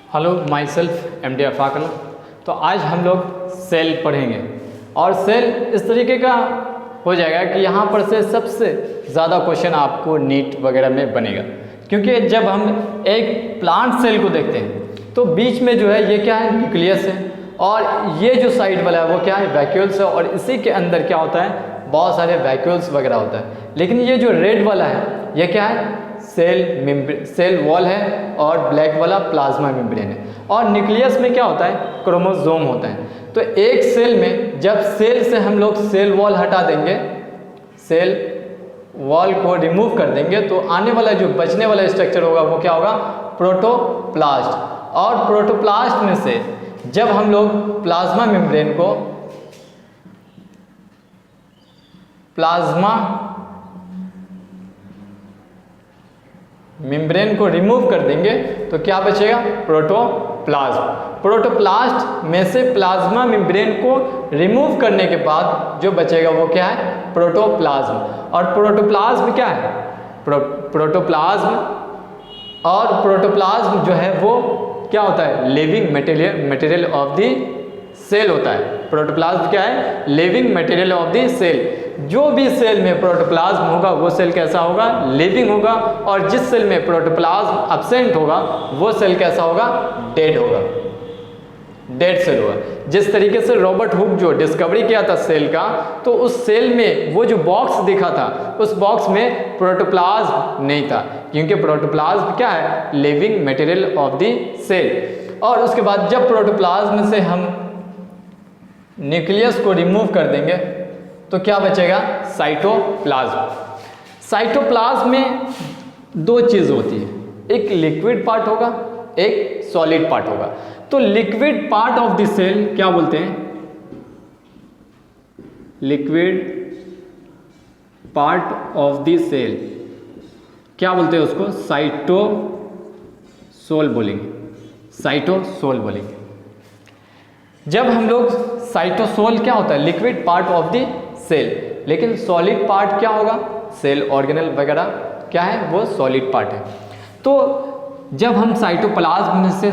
Hello myself M D Afakal. तो आज हम लोग सेल पढ़ेंगे और सेल इस तरीके का हो जाएगा कि यहाँ पर से सबसे ज़्यादा क्वेश्चन आपको नीट वगैरह में बनेगा, क्योंकि जब हम एक प्लांट सेल को देखते हैं तो बीच में जो है ये क्या है, न्यूक्लियस है, और ये जो साइड वाला है वो क्या है, वैक्यूल्स है, और इसी के अंदर क्या होता है, बहुत सारे वैक्यूल्स वगैरह होता है। लेकिन ये जो रेड वाला है ये क्या है, सेल वॉल है, और ब्लैक वाला प्लाज्मा मेम्ब्रेन है। और न्यूक्लियस में क्या होता है, क्रोमोसोम होता है। तो एक सेल में जब सेल से हम लोग सेल वॉल हटा देंगे, सेल वॉल को रिमूव कर देंगे, तो आने वाला जो बचने वाला स्ट्रक्चर होगा वो क्या होगा, प्रोटोप्लास्ट। और प्रोटोप्लास्ट में से जब हम लोग प्लाज्मा मेम्ब्रेन को रिमूव कर देंगे तो क्या बचेगा, प्रोटोप्लाज्म। प्रोटोप्लास्ट में से प्लाज्मा मेम्ब्रेन को रिमूव करने के बाद जो बचेगा वो क्या है, प्रोटोप्लाज्म। और प्रोटोप्लाज्म क्या है, प्रोटोप्लाज्म जो है वो क्या होता है, living material of the cell होता है। प्रोटोप्लाज्म क्या है, living material of the cell. जो भी सेल में प्रोटोप्लाज्म होगा वो सेल कैसा होगा, लिविंग होगा, और जिस सेल में प्रोटोप्लाज्म एब्सेंट होगा वो सेल कैसा होगा, डेड होगा, डेड सेल होगा। जिस तरीके से रॉबर्ट हुक जो डिस्कवरी किया था सेल का, तो उस सेल में वो जो बॉक्स दिखा था उस बॉक्स में प्रोटोप्लाज्म नहीं था, क्योंकि प्रोटोप्लाज्म क्या है, living material of the cell. और उसके बाद जब प्रोटोप्लाज्म से हम न्यूक्लियस को रिमूव कर देंगे तो क्या बचेगा, साइटोप्लाज्म। साइटोप्लाज्म में दो चीज़ होती है, एक लिक्विड पार्ट होगा, एक सॉलिड पार्ट होगा। तो liquid part of the cell क्या बोलते हैं, liquid part of the cell क्या बोलते हैं उसको, साइटोसोल बोलेंगे, साइटोसोल बोलेंगे। जब हम लोग साइटोसोल क्या होता है, liquid part of the cell, लेकिन सॉलिड पार्ट क्या होगा, सेल ऑर्गेनल वगैरह क्या है, वो सॉलिड पार्ट है। तो जब हम साइटोप्लाज्म में से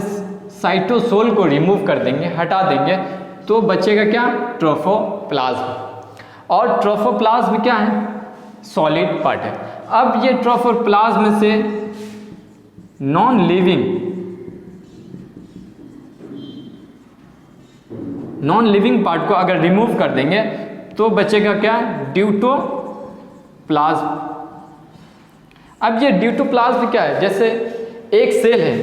साइटोसोल को रिमूव कर देंगे, हटा देंगे, तो बचेगा क्या, ट्रोफोप्लाज्म। और ट्रोफोप्लाज्म क्या है, सॉलिड पार्ट है। अब ये ट्रोफोप्लाज्म से नॉन लिविंग पार्ट को अगर रिमूव कर देंगे तो बचेगा क्या, ड्यूटोप्लाज्म। अब ये ड्यूटोप्लाज्म क्या है, जैसे एक सेल है,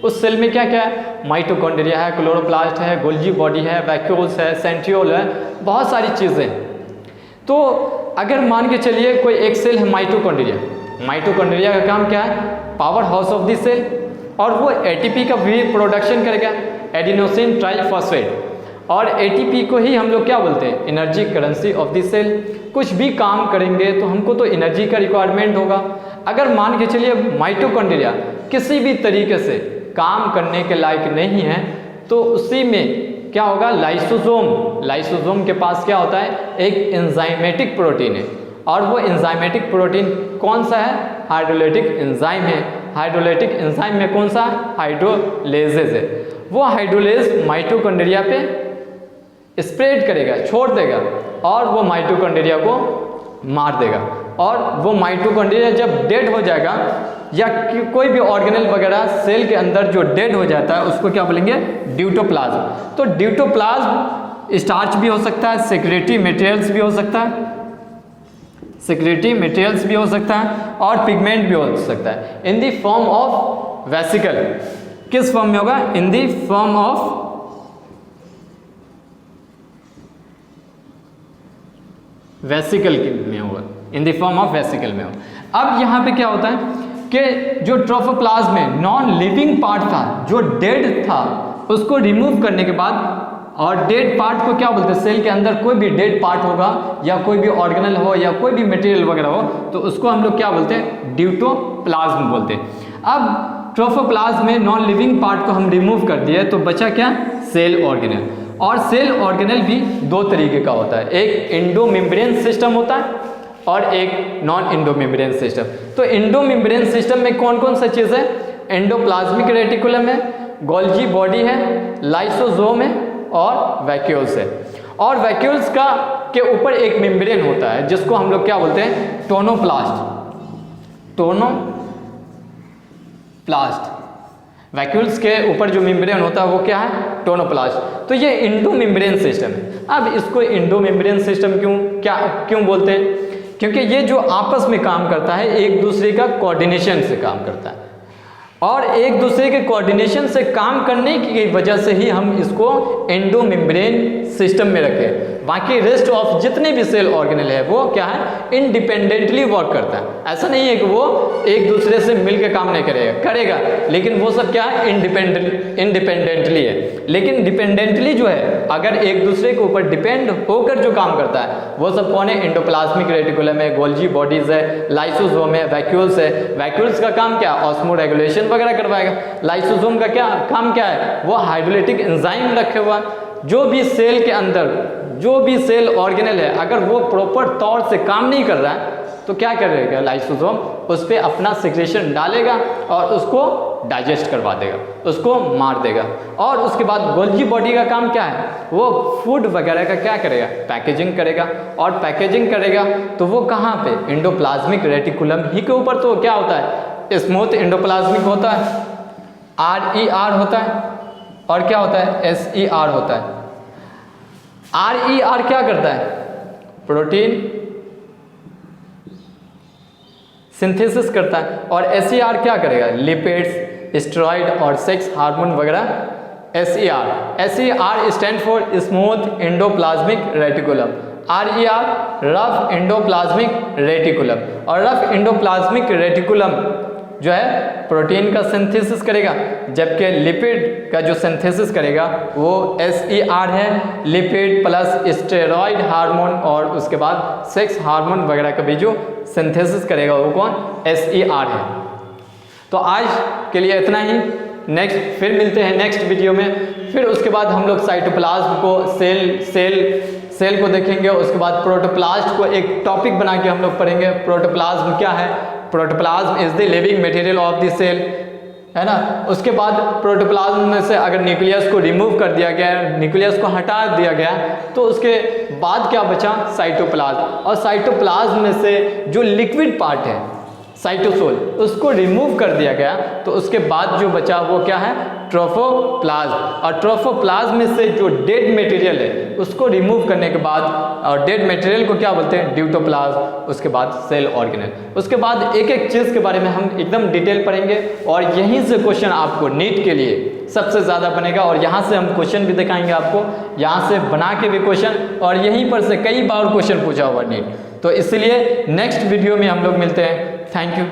उस सेल में क्या क्या है, माइटोकॉन्ड्रिया है, क्लोरोप्लास्ट है, गोल्जी बॉडी है, वैक्यूल्स है, सेंट्रियोल है, बहुत सारी चीज़ें। तो अगर मान के चलिए कोई एक सेल है माइटोकॉन्ड्रिया का काम क्या है, power house of the cell, और वो एटीपी का भी प्रोडक्शन करेगा, एडिनोसिन ट्राइफॉस्फेट। और एटीपी को ही हम लोग क्या बोलते हैं, energy currency of the cell. कुछ भी काम करेंगे तो हमको तो एनर्जी का रिक्वायरमेंट होगा। अगर मान के चलिए माइटोकॉन्ड्रिया किसी भी तरीके से काम करने के लायक नहीं है, तो उसी में क्या होगा, लाइसोसोम के पास क्या होता है, एक एंजाइमेटिक प्रोटीन है, और वो एंजाइमेटिक प्रोटीन कौन सा है, हाइड्रोलाइटिक एंजाइम है। हाइड्रोलाइटिक एंजाइम में कौन सा, हाइड्रोलेजेस है। वो हाइड्रोलेज माइटोकॉन्ड्रिया पे स्प्रेड करेगा, छोड़ देगा, और वो माइटोकॉन्ड्रिया को मार देगा। और वो माइटोकॉन्ड्रिया जब डेड हो जाएगा, या कोई भी ऑर्गेनल वगैरह सेल के अंदर जो डेड हो जाता है उसको क्या बोलेंगे, ड्यूटोप्लाज्म। तो ड्यूटोप्लाज्म स्टार्च भी हो सकता है, सेक्रेटरी मटेरियल्स भी हो सकता है, और पिगमेंट भी हो सकता है, in the form of vesicle. किस फॉर्म में होगा, in the form of vesicle में होगा, in the form of vesicle में होगा। अब यहाँ पे क्या होता है कि जो ट्रोफोप्लाज्म में नॉन लिविंग पार्ट था, जो डेड था, उसको रिमूव करने के बाद, और डेड पार्ट को क्या बोलते हैं, सेल के अंदर कोई भी डेड पार्ट होगा, या कोई भी ऑर्गेनल हो, या कोई भी मटेरियल वगैरह हो, तो उसको हम लोग क्या बोलते हैं, ड्यूटोप्लाज्म बोलते हैं। अब ट्रोफोप्लाज्म में नॉन लिविंग पार्ट को हम रिमूव कर दिए तो बचा क्या, सेल ऑर्गेनल। और सेल ऑर्गेनल भी दो तरीके का होता है, एक एंडोमेम्ब्रेन सिस्टम होता है और एक नॉन एंडोमेम्ब्रेन सिस्टम। तो एंडोमेम्ब्रेन सिस्टम में कौन कौन सा चीज़ है, एंडोप्लाज्मिक रेटिकुलम है, गोल्जी बॉडी है, लाइसोसोम है और वैक्यूल्स है। और वैक्यूल्स का के ऊपर एक मेम्ब्रेन होता है जिसको हम लोग क्या बोलते हैं, टोनोप्लास्ट। टोनोप्लास्ट, वैक्यूल्स के ऊपर जो मेम्ब्रेन होता है वो क्या है, टोनोप्लास्ट। तो ये इंडो मेम्ब्रेन सिस्टम है। अब इसको इंडो मेम्ब्रेन सिस्टम क्यों बोलते हैं, क्योंकि ये जो आपस में काम करता है एक दूसरे का कोऑर्डिनेशन से काम करता है, और एक दूसरे के कोऑर्डिनेशन से काम करने की वजह से ही हम इसको एंडो मेम्ब्रेन सिस्टम में रखें। बाकी रेस्ट ऑफ जितने भी सेल ऑर्गेनेल है वो क्या है, इंडिपेंडेंटली वर्क करता है। ऐसा नहीं है कि वो एक दूसरे से मिलकर काम नहीं करेगा, लेकिन वो सब क्या है, इंडिपेंडेंटली है। लेकिन डिपेंडेंटली जो है, अगर एक दूसरे के ऊपर डिपेंड होकर जो काम करता है वो सब कौन है, एंडोप्लाज्मिक रेटिकुलम है, गोल्जी बॉडीज है, लाइसोसोम है, वैक्यूल्स है। वैक्यूल्स का काम क्या है, ऑस्मो रेगुलेशन वगैरह करवाएगा। लाइसोसोम का क्या काम क्या है, वो हाइड्रोलाइटिक एंजाइम रखे हुआ। जो भी सेल के अंदर जो भी सेल ऑर्गेनेल है, अगर वो प्रॉपर तौर से काम नहीं कर रहा है तो क्या करेगा लाइसोसोम, उस पर अपना सिक्रेशन डालेगा और उसको डाइजेस्ट करवा देगा, उसको मार देगा। और उसके बाद गोल्जी बॉडी का काम क्या है, वो फूड वगैरह का क्या करेगा, पैकेजिंग करेगा। और पैकेजिंग करेगा तो वो कहाँ पे, एंडोप्लाज्मिक रेटिकुलम ही के ऊपर। तो क्या होता है, स्मूथ एंडोप्लाज्मिक होता है, RER होता है, और क्या होता है, SER होता है। RER क्या करता है, प्रोटीन सिंथेसिस करता है, और SER क्या करेगा, लिपिड्स, स्टेरॉइड और सेक्स हार्मोन वगैरह। SER stand for smooth endoplasmic reticulum, RER rough endoplasmic reticulum. और रफ एंडोप्लाज्मिक रेटिकुलम जो है प्रोटीन का सिंथेसिस करेगा, जबकि लिपिड का जो सिंथेसिस करेगा वो SER है, लिपिड प्लस स्टेरॉइड हार्मोन और उसके बाद सेक्स हार्मोन वगैरह का भी जो सिंथेसिस करेगा वो कौन, SER है। तो आज के लिए इतना ही, नेक्स्ट फिर मिलते हैं नेक्स्ट वीडियो में। फिर उसके बाद हम लोग साइटोप्लाज्म को सेल को देखेंगे। उसके बाद प्रोटोप्लास्ट को एक टॉपिक बना के हम लोग पढ़ेंगे, प्रोटोप्लाज्म क्या है, protoplasm is the living material of the cell, है ना। उसके बाद प्रोटोप्लाज्म में से अगर न्यूक्लियस को रिमूव कर दिया गया, न्यूक्लियस को हटा दिया गया, तो उसके बाद क्या बचा, साइटोप्लाज्म। और साइटोप्लाज्म में से जो लिक्विड पार्ट है साइटोसोल, उसको रिमूव कर दिया गया, तो उसके बाद जो बचा वो क्या है, ट्रोफोप्लाज्म। और ट्रोफोप्लाज्म में से जो डेड मटेरियल है उसको रिमूव करने के बाद, और डेड मटेरियल को क्या बोलते हैं, ड्यूटोप्लाज्म। उसके बाद सेल ऑर्गेनेल। उसके बाद एक एक चीज़ के बारे में हम एकदम डिटेल पढ़ेंगे, और यहीं से क्वेश्चन आपको नीट के लिए सबसे ज़्यादा बनेगा। और यहाँ से हम क्वेश्चन भी दिखाएंगे आपको, यहाँ से बना के भी क्वेश्चन, और यहीं पर से कई बार क्वेश्चन पूछा हुआ नीट। तो इसलिए नेक्स्ट वीडियो में हम लोग मिलते हैं। Thank you.